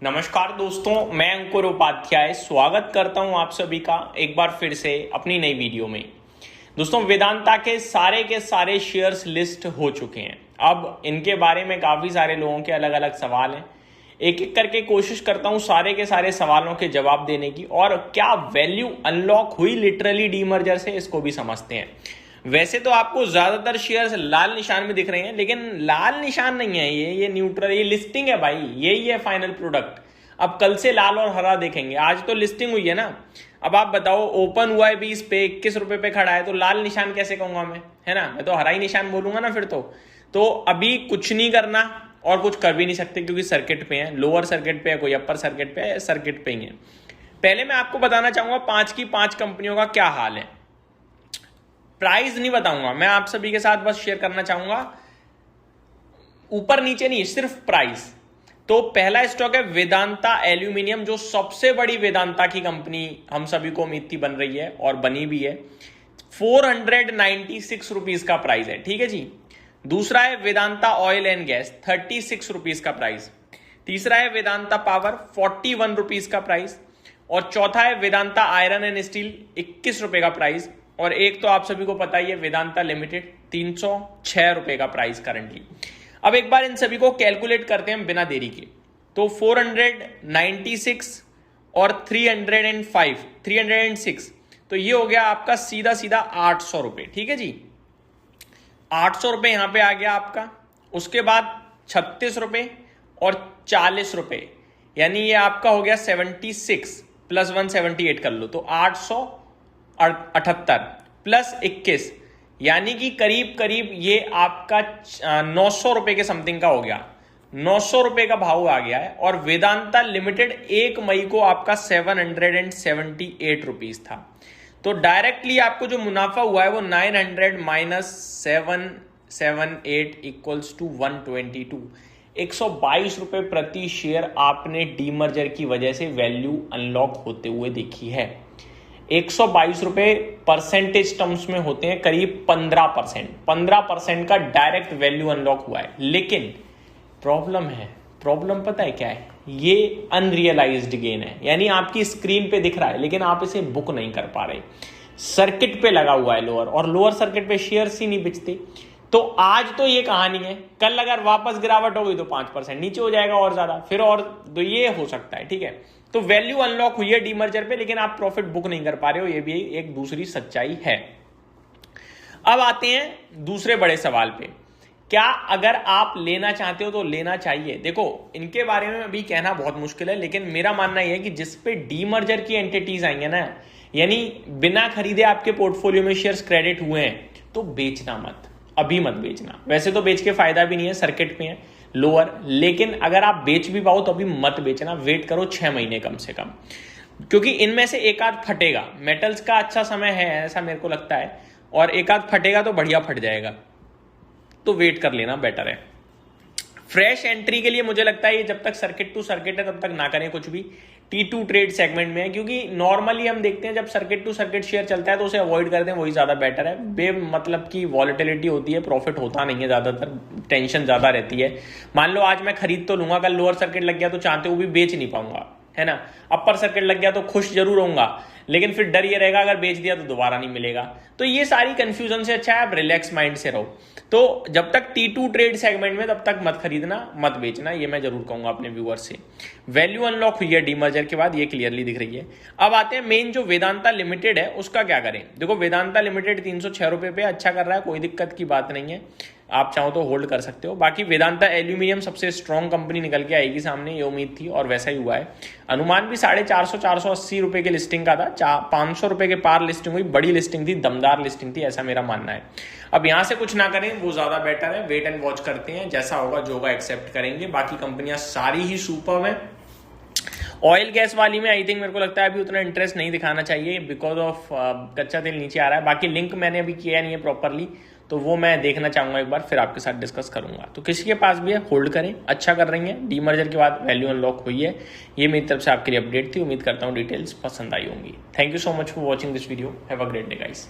नमस्कार दोस्तों, मैं अंकुर उपाध्याय स्वागत करता हूं आप सभी का एक बार फिर से अपनी नई वीडियो में। दोस्तों, वेदांता के सारे शेयर्स लिस्ट हो चुके हैं। अब इनके बारे में काफ़ी सारे लोगों के अलग अलग सवाल हैं। एक एक करके कोशिश करता हूं सारे के सारे सवालों के जवाब देने की, और क्या वैल्यू अनलॉक हुई लिटरली डीमर्जर से, इसको भी समझते हैं। वैसे तो आपको ज्यादातर शेयर्स लाल निशान में दिख रहे हैं, लेकिन लाल निशान नहीं है ये न्यूट्रल, ये लिस्टिंग है भाई, यही है फाइनल प्रोडक्ट। अब कल से लाल और हरा देखेंगे, आज तो लिस्टिंग हुई है ना। अब आप बताओ, ओपन हुआ है 20 पे, 21 रुपए पे खड़ा है, तो लाल निशान कैसे कहूंगा मैं, है ना। मैं तो हरा ही निशान बोलूंगा ना फिर तो अभी कुछ नहीं करना और कुछ कर भी नहीं सकते, क्योंकि सर्किट पे है, लोअर सर्किट पे है, कोई अपर सर्किट पे है, सर्किट पे ही है। पहले मैं आपको बताना चाहूंगा 5 की 5 कंपनियों का क्या हाल है। प्राइस नहीं बताऊंगा मैं, आप सभी के साथ बस शेयर करना चाहूंगा, ऊपर नीचे नहीं, सिर्फ प्राइस। तो पहला स्टॉक है वेदांता एल्यूमिनियम, जो सबसे बड़ी वेदांता की कंपनी हम सभी को उम्मीद थी बन रही है और बनी भी है। 496 रुपीज का प्राइस है, ठीक है जी। दूसरा है Vedanta oil and gas, 36 rupees का प्राइस। तीसरा है वेदांता पावर, 41 रुपीज का प्राइस। और चौथा है वेदांता आयरन एंड स्टील, 21 रुपए का प्राइस। और एक तो आप सभी को पता ही है वेदांता लिमिटेड, 306 रुपए का प्राइस करंटली। अब एक बार इन सभी को कैलकुलेट करते हैं बिना देरी के। तो 496 और 306, तो ये हो गया आपका सीधा सीधा 800 रुपए, ठीक है जी। 800 रुपए यहां पे आ गया आपका। उसके बाद 36 रुपए और 40 रुपए, यानी ये आपका हो गया 76 प्लस 178 कर लो, तो 878 प्लस 21, यानी कि करीब करीब ये आपका 900 रुपए के समथिंग का हो गया। 900 रुपए का भाव आ गया है। और वेदांता लिमिटेड 1 मई को आपका 778 रुपीज था। तो डायरेक्टली आपको जो मुनाफा हुआ है वो 900 माइनस 778 इक्वल्स टू 122, 122 रुपए प्रति शेयर आपने डीमर्जर की वजह से वैल्यू अनलॉक होते हुए देखी है। 122 रुपए परसेंटेज टर्म्स में होते हैं करीब 15% का डायरेक्ट वैल्यू अनलॉक हुआ है। लेकिन प्रॉब्लम पता है क्या है, ये अनरियलाइज्ड गेन है, यानी आपकी स्क्रीन पे दिख रहा है लेकिन आप इसे बुक नहीं कर पा रहे। सर्किट पे लगा हुआ है लोअर, और लोअर सर्किट पे शेयर्स ही नहीं बिचते। तो आज तो ये कहानी है, कल अगर वापस गिरावट हो गई तो 5% नीचे हो जाएगा और ज्यादा, फिर और तो ये हो सकता है, ठीक है। तो वैल्यू अनलॉक हुई है डीमर्जर पे, लेकिन आप प्रॉफिट बुक नहीं कर पा रहे हो, ये भी एक दूसरी सच्चाई है। अब आते हैं दूसरे बड़े सवाल पे, क्या अगर आप लेना चाहते हो तो लेना चाहिए। देखो, इनके बारे में अभी कहना बहुत मुश्किल है, लेकिन मेरा मानना यह है कि जिस पे डीमर्जर की एंटिटीज आएंगे ना, यानी बिना खरीदे आपके पोर्टफोलियो में शेयर्स क्रेडिट हुए हैं, तो बेचना मत, अभी मत बेचना। वैसे तो बेच के फायदा भी नहीं है, सर्किट पे है लोअर, लेकिन अगर आप बेच भी पाओ तो अभी मत बेचना, वेट करो 6 महीने कम से कम, क्योंकि इनमें से एक आध फटेगा। मेटल्स का अच्छा समय है ऐसा मेरे को लगता है, और एक आध फटेगा तो बढ़िया फट जाएगा, तो वेट कर लेना बेटर है। फ्रेश एंट्री के लिए मुझे लगता है ये जब तक सर्किट टू सर्किट है तब तक ना करें कुछ भी। T2 ट्रेड सेगमेंट में है, क्योंकि नॉर्मली हम देखते हैं जब सर्किट टू सर्किट शेयर चलता है तो उसे अवॉइड करते हैं, वही ज्यादा बेटर है। मतलब की वॉलेटिलिटी होती है, प्रॉफिट होता नहीं है, ज्यादातर टेंशन ज्यादा रहती है। मान लो आज मैं खरीद तो लूंगा, कल लोअर सर्किट लग गया तो चाहते हुए भी बेच नहीं पाऊंगा, है ना। अपर सर्किट लग गया तो खुश जरूर होऊंगा, लेकिन फिर डर ये रहेगा अगर बेच दिया तो दोबारा नहीं मिलेगा। तो ये सारी कंफ्यूजन से अच्छा है आप रिलैक्स माइंड से रहो। तो जब तक T2 ट्रेड सेगमेंट में, तब तक मत खरीदना मत बेचना, ये मैं जरूर कहूंगा अपने व्यूअर से। वैल्यू अनलॉक हुई है डीमर्जर के बाद, ये क्लियरली दिख रही है। अब आते हैं मेन जो वेदांता लिमिटेड है उसका क्या करें। देखो, वेदांता लिमिटेड 306 रुपए पे अच्छा कर रहा है, कोई दिक्कत की बात नहीं है, आप चाहो तो होल्ड कर सकते हो। बाकी वेदांता एल्यूमिनियम सबसे स्ट्रॉन्ग कंपनी निकल के आएगी सामने, ये उम्मीद थी और वैसा ही हुआ है। अनुमान भी 450-480 रुपए के लिस्टिंग का था, 500 रुपए के पार लिस्टिंग हुई, बड़ी लिस्टिंग थी, दमदार लिस्टिंग थी, ऐसा मेरा मानना है। अब यहां से कुछ ना करें वो ज्यादा बेटर है, वेट एंड वॉच करते हैं, जैसा होगा जो होगा एक्सेप्ट करेंगे। बाकी कंपनियां सारी ही सुपर्ब है। ऑयल गैस वाली में आई थिंक मेरे को लगता है अभी उतना इंटरेस्ट नहीं दिखाना चाहिए, बिकॉज ऑफ कच्चा तेल नीचे आ रहा है। बाकी लिंक मैंने अभी किया नहीं है प्रॉपरली, तो वो मैं देखना चाहूंगा एक बार, फिर आपके साथ डिस्कस करूंगा। तो किसी के पास भी है होल्ड करें, अच्छा कर रही है। डीमर्जर के बाद वैल्यू अनलॉक हुई है, ये मेरी तरफ से आपके लिए अपडेट थी। उम्मीद करता हूँ डिटेल्स पसंद आई होंगी। Thank you so much for watching this video, have a great day guys.